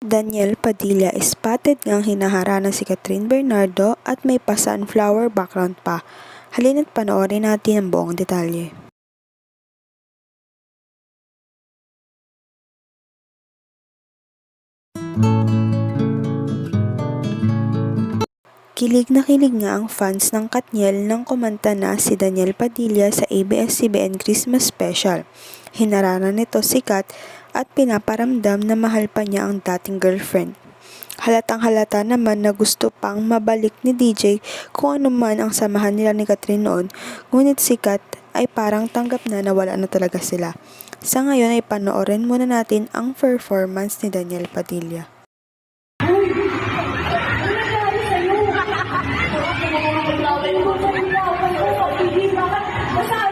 Daniel Padilla spotted ngang hinaharana si Catherine Bernardo at may pa-sunflower background pa. Halina't panoorin natin ang buong detalye. Kilig na kilig nga ang fans ng Katniel nang kumanta na si Daniel Padilla sa ABS-CBN Christmas Special. Hinarana nito si Kat at pinaparamdam na mahal pa niya ang dating girlfriend. Halatang halata naman na gusto pang mabalik ni DJ kung ano man ang samahan nila ni Catherine noon, ngunit si Kat ay parang tanggap na wala na talaga sila. Sa ngayon ay panoorin muna natin ang performance ni Daniel Padilla. Basta